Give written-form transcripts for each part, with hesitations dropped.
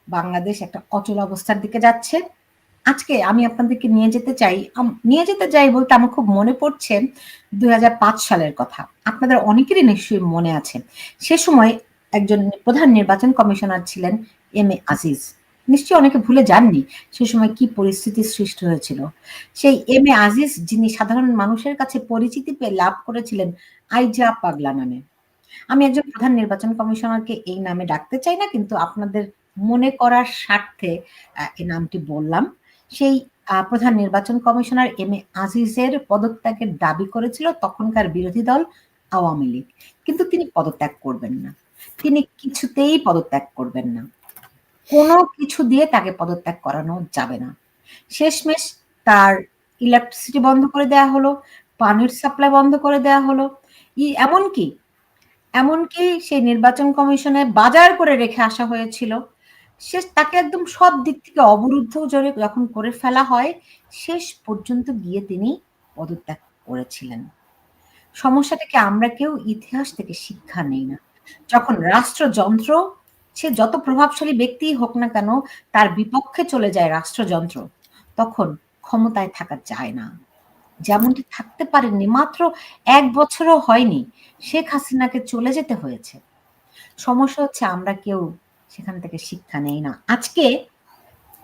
বাংলাদেশ একটা অচল অবস্থার দিকে যাচ্ছে। আজকে আমি আপনাদেরকে নিয়ে যেতে চাই বলতে আমার খুব মনে পড়ছে ২০০৫ সালের কথা। আপনাদের অনেকেরই নিশ্চয়ই মনে আছে। সে সময় একজন প্রধান নির্বাচন কমিশনার ছিলেন এম এ আজিজ। নিশ্চয়ই অনেকে ভুলে যাননি সে সময় কি পরিস্থিতির সৃষ্টি হয়েছিল। সেই এম এ আজিজ যিনি সাধারণ মানুষের কাছে পরিচিতি পেয়ে লাভ করেছিলেন আইজা পাগলা নামে। আমি একজন প্রধান নির্বাচন কমিশনারকে এই নামে ডাকতে চাই না, কিন্তু আপনাদের মনে করার স্বার্থে এই নামটি বললাম। সেই প্রধান নির্বাচন কমিশনার এম এ আজিজের পদত্যাগের দাবি করেছিল তখনকার বিরোধী দল আওয়ামী লীগ। কিন্তু তিনি পদত্যাগ করবেন না। তিনি কিছুতেই পদত্যাগ করবেন না। কোনো কিছু দিয়ে তাকে পদত্যাগ করানো যাবে না। শেষমেশ তার ইলেকট্রিসিটি বন্ধ করে দেয়া হলো, পানির সাপ্লাই বন্ধ করে দেয়া হলো। এমনকি এমনকি সেই নির্বাচন কমিশনে বাজার করে রেখে আসা হয়েছিল। তাকে একদম সব দিক থেকে অবরুদ্ধ যখন করে ফেলা হয়, শেষ পর্যন্ত গিয়ে তিনি পদত্যাগ করেছিলেন। সমস্যাটা কি আমরা কেউ ইতিহাস থেকে শিক্ষা নেই না। যখন রাষ্ট্রযন্ত্র, সে যত প্রভাবশালী ব্যক্তিই হোক না কেন, তার বিপক্ষে চলে যায় রাষ্ট্রযন্ত্র, তখন ক্ষমতায় থাকা যায় না। যেমনটি থাকতে পারেননি, মাত্র ১ বছরও হয়নি শেখ হাসিনাকে চলে যেতে হয়েছে। সমস্যা হচ্ছে আমরা কেউ সেখান থেকে শিক্ষা নেই না। আজকে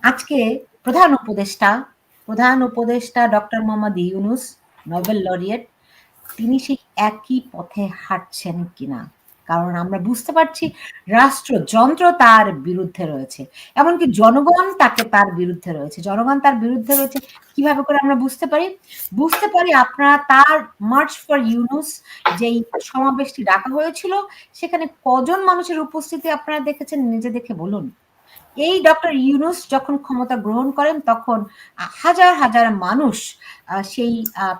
আজকে প্রধান উপদেষ্টা doctor Mohammad Yunus, Nobel laureate, তিনি সেই একই পথে হাঁটছেন কিনা। কারণ আমরা বুঝতে পারছি রাষ্ট্রযন্ত্র তার বিরুদ্ধে রয়েছে। এমনকি জনগণ তার বিরুদ্ধে রয়েছে। জনগণ তার বিরুদ্ধে রয়েছে কিভাবে করে আমরা বুঝতে পারি? বুঝতে পারি আপনারা তার মার্চ ফর ইউনূস যেই সমাবেশটি ডাকা হয়েছিল, সেখানে কজন মানুষের উপস্থিতি আপনারা দেখেছেন নিজে দেখে বলুন। এই ডক্টর ইউনূস যখন ক্ষমতা গ্রহণ করেন তখন হাজার, হাজার মানুষ সেই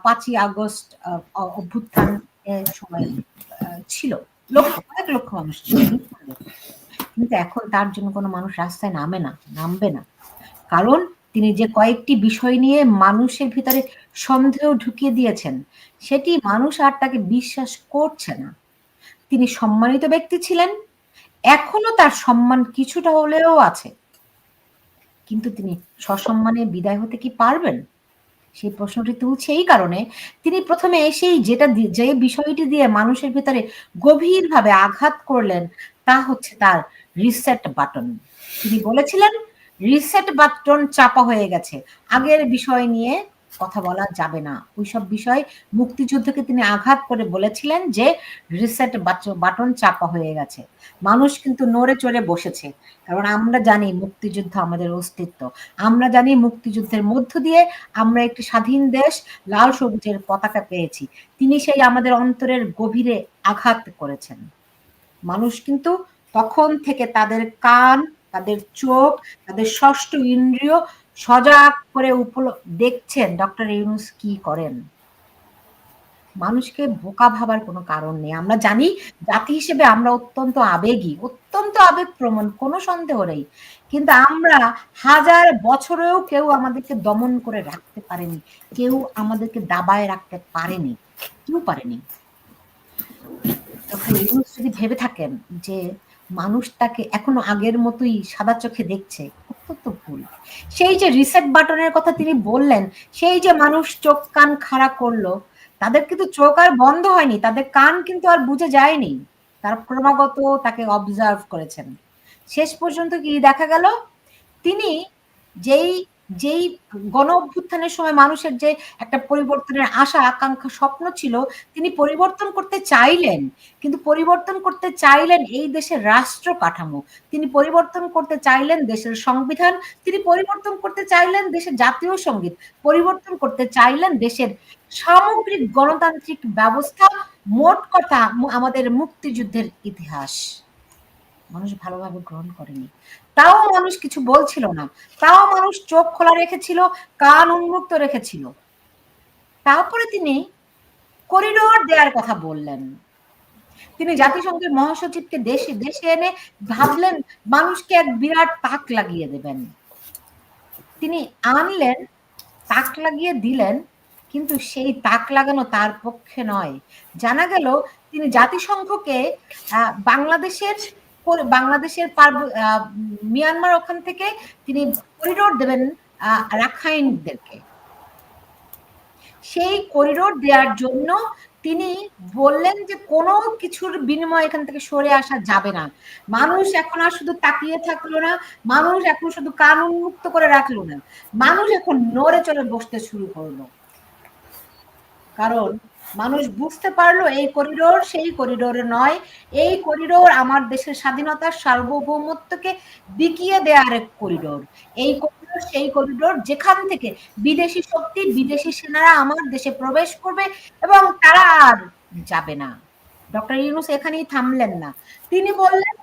৫ই আগস্ট অভ্যুত্থান এর সময় ছিল। অনেক লক্ষ মানুষ ছিল। কিন্তু এখন তার জন্য কোনো মানুষ রাস্তায় নামবে না। কারণ তিনি যে কয়েকটি বিষয় নিয়ে মানুষের ভিতরে সন্দেহ ঢুকিয়ে দিয়েছেন, সেটি মানুষ আর তাকে বিশ্বাস করছে না। তিনি সম্মানিত ব্যক্তি ছিলেন। এখনো তার সম্মান কিছুটা হলেও আছে। কিন্তু তিনি সসম্মানে বিদায় হতে কি পারবেন? সেই প্রশ্নটি তুলছি এই কারণে, তিনি ১ম এ এসেই যে বিষয়টি দিয়ে মানুষের ভিতরে গভীরভাবে আঘাত করলেন, তা হচ্ছে তার রিসেট বাটন। তিনি বলেছিলেন, "রিসেট বাটন চাপা হয়ে গেছে। আগের বিষয় নিয়ে কথা বলা যাবে না।" ওইসব বিষয় মুক্তিযুদ্ধকে তিনি আঘাত করে বলেছিলেন যে, "রিসেট বাটন চাপা হয়ে গেছে।" মানুষ কিন্তু নড়ে চড়ে বসেছে। কারণ আমরা জানি মুক্তিযুদ্ধ আমাদের অস্তিত্ব। আমরা জানি মুক্তিযুদ্ধের মধ্য দিয়ে আমরা একটি স্বাধীন দেশ লাল সবুজের পতাকা পেয়েছি। তিনি সেই আমাদের অন্তরের গভীরে আঘাত করেছেন। মানুষ কিন্তু তখন থেকে তাদের কান, তাদের চোখ, তাদের ষষ্ঠ ইন্দ্রিয় সজাগ করে দেখছেন ডক্টর ইউনূস কি করেন। মানুষকে বোকা ভাবার কোনো কারণ নেই। আমরা জানি জাতি হিসেবে আমরা অত্যন্ত আবেগী, অত্যন্ত আবেগপ্রবণ, কোনো সন্দেহ নেই। কিন্তু আমরা হাজার বছরেও কেউ আমাদেরকে দমন করে রাখতে পারেনি। কেউ আমাদেরকে দাবায় রাখতে পারেনি। কেউ পারেনি। ডক্টর ইউনূস যদি ভেবে থাকেন যে মানুষ তাকে এখনো আগের মতোই সাদা চোখে দেখছে, অত্যন্ত ভুল। সেই যে রিসেট বাটনের কথা তিনি বললেন, সেই যে মানুষ চোখ কান খাড়া করলো, তাদের কিন্তু চোখ আর বন্ধ হয়নি, তাদের কান কিন্তু আর বুজে যায়নি। তারা ক্রমাগত তাকে অবজার্ভ করেছেন। শেষ পর্যন্ত কি দেখা গেল? তিনি যেই যেই গণ অভ্যুত্থানের সময় মানুষের যে একটা পরিবর্তনের আশা, আকাঙ্ক্ষা, স্বপ্ন ছিল, তিনি পরিবর্তন করতে চাইলেন। কিন্তু পরিবর্তন করতে চাইলেন এই দেশের রাষ্ট্র কাঠামো। তিনি পরিবর্তন করতে চাইলেন দেশের সংবিধান। তিনি পরিবর্তন করতে চাইলেন দেশের জাতীয় সংগীত। পরিবর্তন করতে চাইলেন দেশের সামগ্রিক গণতান্ত্রিক ব্যবস্থা। মোট কথা আমাদের মুক্তিযুদ্ধের ইতিহাস। মানুষ ভালোভাবে গ্রহণ করেনি। তাও মানুষ কিছু বলছিল না। তাও মানুষ চোখ খোলা রেখেছিল, কান উন্মুক্ত রেখেছিল। তারপরে তিনি করিডোর দেয়ার কথা বললেন। তিনি জাতিসংঘের মহাসচিবকে দেশে এনে ভাবলেন মানুষকে এক বিরাট তাক লাগিয়ে দেবেন। তিনি আনলেন, তাক লাগিয়ে দিলেন, কিন্তু সেই তাক লাগানো তার পক্ষে নয়। জানা গেল তিনি জাতিসংঘকে বাংলাদেশের বাংলাদেশের মিয়ানমার ওখান থেকে তিনি করিডোর দেবেন রাখাইনদেরকে। সেই করিডোর দেওয়ার জন্য তিনি বললেন যে কোনো কিছুর বিনিময়ে এখান থেকে সরে আসা যাবে না। মানুষ এখন আর শুধু তাকিয়ে থাকলো না, মানুষ এখন শুধু কান উন্মুক্ত করে রাখলো না, মানুষ এখন নড়ে চড়ে বসতে শুরু করলো। কারণ মানুষ বুঝতে পারলো এই করিডোর সেই করিডোরে নয়, এই করিডোর আমার দেশের স্বাধীনতার সার্বভৌমত্বকে বিকিয়ে দেওয়ার এক করিডোর। এই করিডোর সেই করিডোর যেখান থেকে বিদেশি শক্তি, বিদেশি সেনারা আমার দেশে প্রবেশ করবে এবং তারা আর যাবে না। ডক্টর ইউনূস এখানেই থামলেন না। তিনি বললেন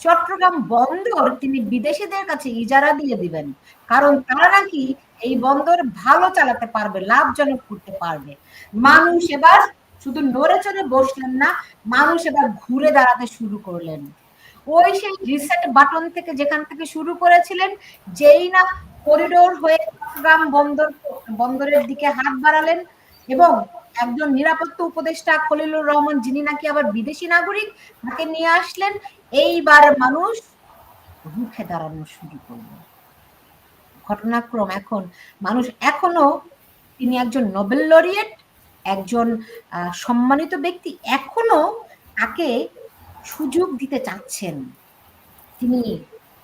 চট্টগ্রাম বন্দর তিনি বিদেশিদের কাছে ইজারা দিয়ে দিবেন। কারণ তারা নাকি এই বন্দর ভালো চালাতে পারবে, লাভজনক করতে পারবে। মানুষ এবার শুধু নড়ে চড়ে বসলেন না, মানুষ এবার ঘুরে দাঁড়াতে শুরু করলেন। ওই সেই রিসেট বাটন থেকে যেখান থেকে শুরু করেছিলেন, যেই না করিডোর হয়ে চট্টগ্রাম বন্দরের দিকে হাত বাড়ালেন এবং একজন নিরাপত্তা উপদেষ্টা খলিলুর রহমান, যিনি নাকি আবার বিদেশি নাগরিক, তাকে নিয়ে আসলেন। এইবার মানুষ রুখে দাঁড়ানো শুরু করল। ঘটনাক্রম এখন মানুষ এখনো, তিনি একজন নোবেল লরিয়েট, একজন সম্মানিত ব্যক্তি, এখনো তাকে সুযোগ দিতে চাচ্ছেন তিনি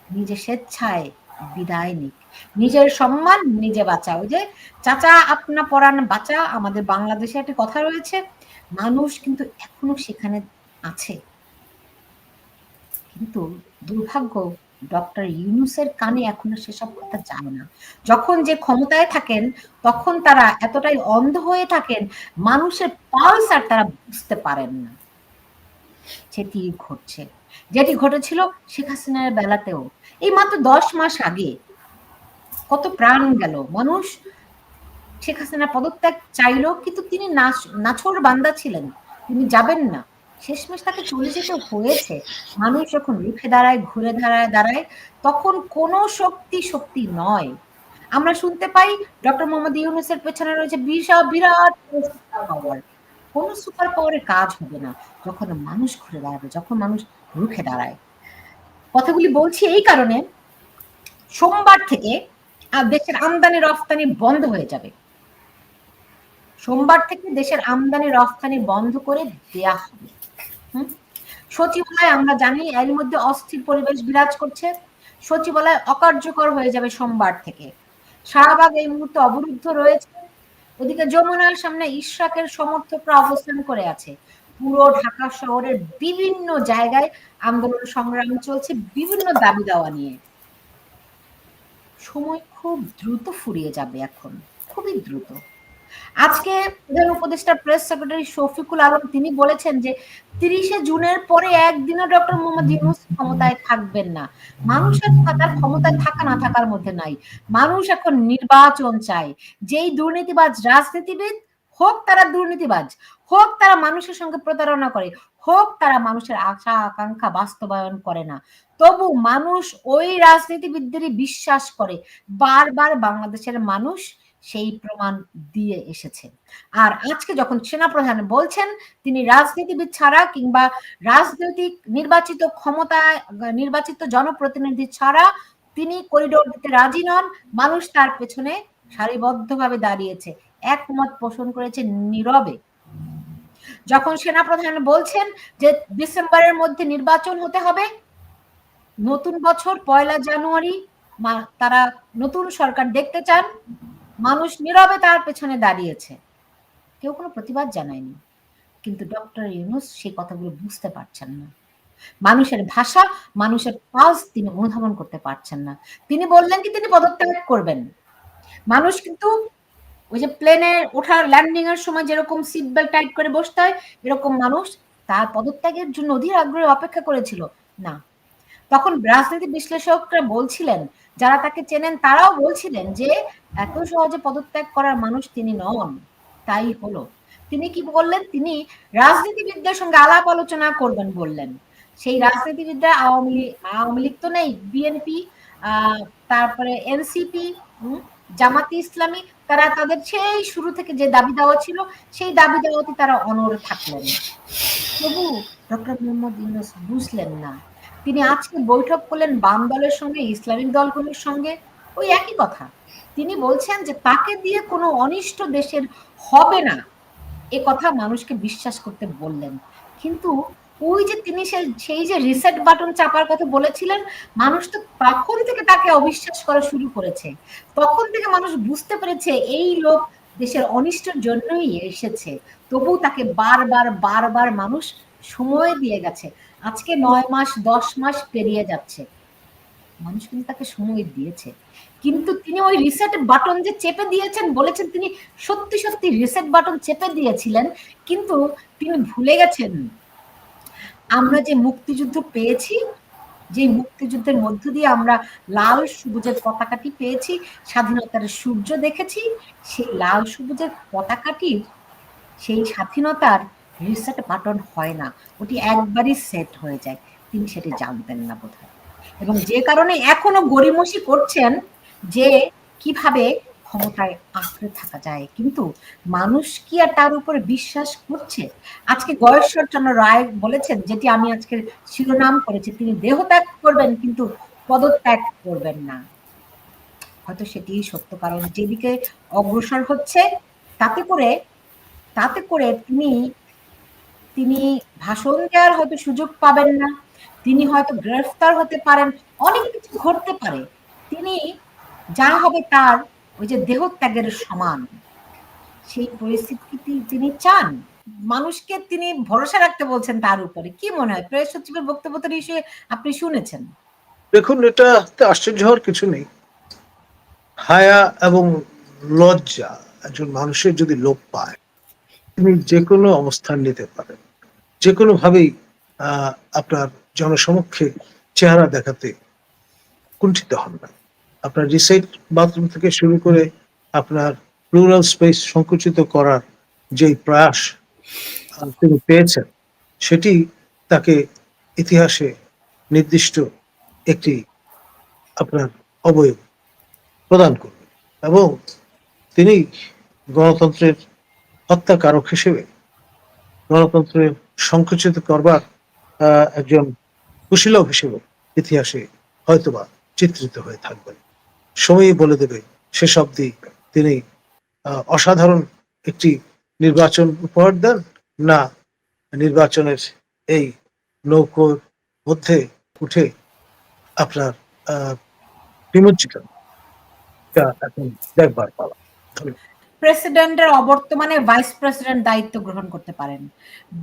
নিজে স্বেচ্ছায় বিদায় নিক, নিজের সম্মান নিজে বাঁচা। ওই যে চাচা আপনা পরাণ বাঁচা, আমাদের বাংলাদেশে একটা কথা রয়েছে, মানুষ কিন্তু এখনো সেখানে আছে। কিন্তু দুর্ভাগ্য ডক্টর ইউনূসের কানে এখনো সেসব কথা যায় না। যখন যে ক্ষমতায় থাকেন তখন তারা এতটাই অন্ধ হয়ে থাকেন, মানুষের পালস আর তারা বুঝতে পারেন না। সেটি ঘটছে, যেটি ঘটেছিল শেখ হাসিনার বেলাতেও। এই মাত্র 10 মাস আগে কত প্রাণ গেল। মানুষ শেখ হাসিনা পদত্যাগ চাইল, কিন্তু তিনি নাছোড় বান্দা ছিলেন, তিনি যাবেন না। শেষমেশ তাকে চলে যেতে হয়েছে। মানুষ যখন রুখে দাঁড়ায়, ঘুরে দাঁড়ায়, তখন কোনো শক্তি নয়। আমরা শুনতে পাই ডক্টর মোহাম্মদ ইউনূসের পেছনে রয়েছে বিরাট সুপার পাওয়ার। কোন সুপার পাওয়ারের কাজ হবে না যখন মানুষ ঘুরে দাঁড়াবে, যখন মানুষ রুখে দাঁড়ায়। কথাগুলি বলছি এই কারণে, সোমবার থেকে দেশের আমদানি রফতানি বন্ধ হয়ে যাবে। সোমবার থেকে দেশের আমদানি রফতানি বন্ধ করে দেয়া হবে। সচিবালয় আমরা জানি এর মধ্যে অস্থির পরিবেশ বিরাজ করছে। সচিবালয় অকার্যকর হয়ে যাবে সোমবার থেকে। শাহবাগ এই মুহূর্তে অবরুদ্ধ রয়েছে। ওদিকে যমুনার সামনে ইশরাকের সমর্থকরা অবস্থান করে আছে। পুরো ঢাকা শহরের বিভিন্ন জায়গায় আন্দোলন সংগ্রাম চলছে বিভিন্ন দাবি দাওয়া নিয়ে। সময় খুব দ্রুত ফুরিয়ে যাবে এখন, খুবই দ্রুত। আজকে প্রধান উপদেষ্টা প্রেস সেক্রেটারি শফিকুল আলম তিনি বলেছেন যে 30শে জুনের পরে একদিনও ডক্টর মোহাম্মদ ইউনূস ক্ষমতায় থাকবেন না। মানুষের তার ক্ষমতায় থাকা না থাকার মধ্যে নাই। মানুষ এখন নির্বাচন চায়। যেই দুর্নীতিবাজ রাজনীতিবিদ, হোক তারা দুর্নীতিবাজ, হোক তারা মানুষের সঙ্গে প্রতারণা করে, হোক তারা মানুষের আশা আকাঙ্ক্ষা বাস্তবায়ন করে না, তবু মানুষ ওই রাজনীতিবিদদেরই বিশ্বাস করে। বারবার বাংলাদেশের মানুষ সেই প্রমাণ দিয়ে এসেছে। আর আজকে যখন সেনাপ্রধান বলছেন তিনি রাজনীতিবিদ ছাড়া কিংবা রাজনৈতিক নির্বাচিত জনপ্রতিনিধি ছাড়া তিনি করিডোর দিতে রাজি নন, মানুষ তার পেছনে সারিবদ্ধভাবে দাঁড়িয়েছে, একমত পোষণ করেছে নীরবে। যখন সেনাপ্রধান বলছেন যে ডিসেম্বরের মধ্যে নির্বাচন হতে হবে, নতুন বছর 1 জানুয়ারি তারা নতুন সরকার দেখতে চান, মানুষ নীরবে তার পেছনে দাঁড়িয়েছে, কেউ কোনো প্রতিবাদ জানায়নি। কিন্তু ডক্টর ইউনূস সেই কথাগুলো বুঝতে পারছেন না। মানুষের ভাষা, মানুষের পালস তিনি অনুধাবন করতে পারছেন না। তিনি বললেন কি তিনি পদত্যাগ করবেন। মানুষ কিন্তু ওই যে প্লেনে ওঠার ল্যান্ডিং এর সময় যেরকম সিট বেল্ট টাইট করে বসতে হয়, এরকম মানুষ তার পদত্যাগের জন্য অধীর আগ্রহে অপেক্ষা করেছিল না। তখন রাজনীতি বিশ্লেষকরা বলছিলেন, যারা তাকে চেনেন তারাও বলছিলেন যে এত সহজে পদত্যাগ করার মানুষ তিনি নন। তাই হলো। তিনি কি বললেন, তিনি রাজনীতিবিদদের সঙ্গে আলাপ আলোচনা করবেন বললেন। সেই রাজনীতিবিদরা আওয়ামী লীগ তো নেই, বিএনপি, তারপরে এনসিপি, জামাতি ইসলামী, তারা তাদের সেই শুরু থেকে যে দাবি দেওয়া ছিল সেই দাবি দেওয়াতে তারা অনড় থাকলেন। তবু ডক্টর মোহাম্মদ ইউনূস বুঝলেন না, তিনি আজকে বৈঠক করলেন বাম দলের সঙ্গে, ইসলামিক দলগুলোর সঙ্গে, ওই একই কথা। তিনি বলছেন যে তাকে দিয়ে কোনো অনিষ্ট দেশের হবে না। এ কথা মানুষকে বিশ্বাস করতে বললেন। কিন্তু ওই যে তিনি সেই যে রিসেট বাটন চাপার কথা বলেছিলেন, মানুষ তো তখন থেকে তাকে অবিশ্বাস করা শুরু করেছে। তখন থেকে মানুষ বুঝতে পেরেছে এই লোক দেশের অনিষ্টের জন্যই এসেছে। তবুও তাকে বারবার মানুষ সময় দিয়ে গেছে। আজকে ৯ মাস ১০ মাস পেরিয়ে যাচ্ছে। মানুষ কিন্তু তাকে সময় দিয়েছে। কিন্তু তিনি ওই রিসেট বাটন যে চেপে দিয়েছেন বলেছেন তিনি সত্যি রিসেট বাটন চেপে দিয়েছিলেন। কিন্তু তিনি ভুলে গেছেন আমরা যে মুক্তিযুদ্ধ পেয়েছি, যে মুক্তিযুদ্ধের মধ্য দিয়ে আমরা লাল সবুজের পতাকাটি পেয়েছি, স্বাধীনতার সূর্য দেখেছি, সেই লাল সবুজের পতাকাটির সেই স্বাধীনতার রিসেট বাটন হয় না। ওটি একবারই সেট হয়ে যায়। তিনি সেটি জানতেন না বোধহয়। এবং যে কারণে এখনো গড়িমসি করছেন যে কিভাবে ক্ষমতায় আঁকড়ে থাকা যায়। কিন্তু মানুষ কি আর তার উপরে বিশ্বাস করছে? আজকে গয়েশ্বরচন্দ্র রায় বলেছেন, যেটি আমি আজকে শিরোনাম করেছি, তিনি দেহত্যাগ করবেন কিন্তু পদত্যাগ করবেন না। হয়তো সেটিই সত্য। কারণ যেদিকে অগ্রসর হচ্ছে তাতে করে তিনি তিনি ভাষণ দেওয়ার হয়তো সুযোগ পাবেন না। তিনি হয়তো গ্রেফতার হতে পারেন। অনেক কিছু ঘটতে পারে। তিনি যা হবে তার ওই যে দেহত্যাগের সমান। সেই পরিস্থিতি তিনি চান। মানুষকে তিনি ভরসা রাখতে বলছেন তার উপরে। কি মনে হয়? প্রেস সচিবের বক্তব্য তো নিশ্চয়ই আপনি শুনেছেন। দেখুন, এটাতে আশ্চর্য হওয়ার কিছু নেই। হায়া এবং লজ্জা একজন মানুষের যদি লোপ পায়, তিনি যে কোনো অবস্থান নিতে পারেন, যে কোনো ভাবেই আপনার জনসমক্ষে চেহারা দেখাতে কুণ্ঠিত হন না। আপনার রিসেট বাথরুম থেকে শুরু করে আপনার প্লুরাল স্পেস সংকুচিত করার যে প্রয়াস তিনি পেয়েছেন, সেটি তাকে ইতিহাসে নির্দিষ্ট একটি আপনার অবয়ব প্রদান করবে এবং তিনি গণতন্ত্রের হত্যাকারক হিসেবে, গণতন্ত্রের সংকুচিত করবার একজন কুশীলব হিসেবে ইতিহাসে হয়তোবা চিত্রিত হয়ে থাকবেন। সময়ই বলে দেবে শেষ অবধি তিনি অসাধারণ একটি নির্বাচন উপহার দেন, না নির্বাচনের এই নৌকোর মধ্যে উঠে আপনার বিমজ্জিত এখন দেখবার পালা। প্রেসিডেন্টের অবর্তমানে ভাইস প্রেসিডেন্ট দায়িত্ব গ্রহণ করতে পারেন।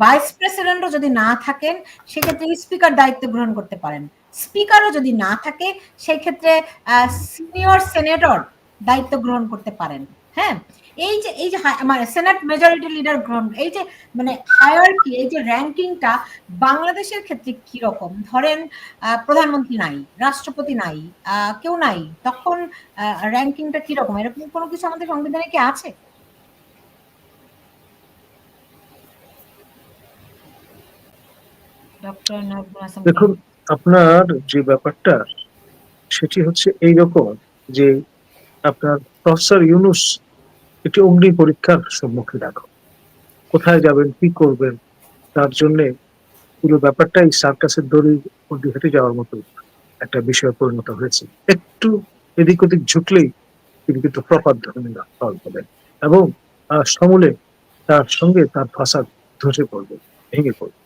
ভাইস প্রেসিডেন্টও যদি না থাকেন সেক্ষেত্রে স্পিকার দায়িত্ব গ্রহণ করতে পারেন। স্পিকারও যদি না থাকে সেই ক্ষেত্রে সিনিয়র সেনেটর দায়িত্ব গ্রহণ করতে পারেন। হ্যাঁ, এই যে মানে সেনেট মেজরিটি লিডার গ্রহণ, এই যে মানে হায়ারকি, এই যে র্যাঙ্কিংটা বাংলাদেশের ক্ষেত্রে কি রকম? ধরেন প্রধানমন্ত্রী নাই, রাষ্ট্রপতি নাই, কেউ নাই, তখন র্যাঙ্কিংটা কি রকম? এরকম কোনো কিছু আমাদের সংবিধানে কি আছে? দেখুন, আপনার যে ব্যাপারটা সেটি হচ্ছে এইরকম যে আপনার প্রফেসর ইউনূস একটি অগ্নি পরীক্ষার সম্মুখে রাখো। কোথায় যাবেন, কি করবেন, তার জন্যে পুরো ব্যাপারটাই সার্কাসের দড়ির মধ্যে হেঁটে যাওয়ার মতো একটা বিষয়ে পরিণত হয়েছে। একটু এদিক ওদিক ঝুঁকলেই তিনি কিন্তু প্রপাত ধরবেন এবং সমূলে তার সঙ্গে তার ফাসাদ ধসে পড়বে, ভেঙে পড়বে।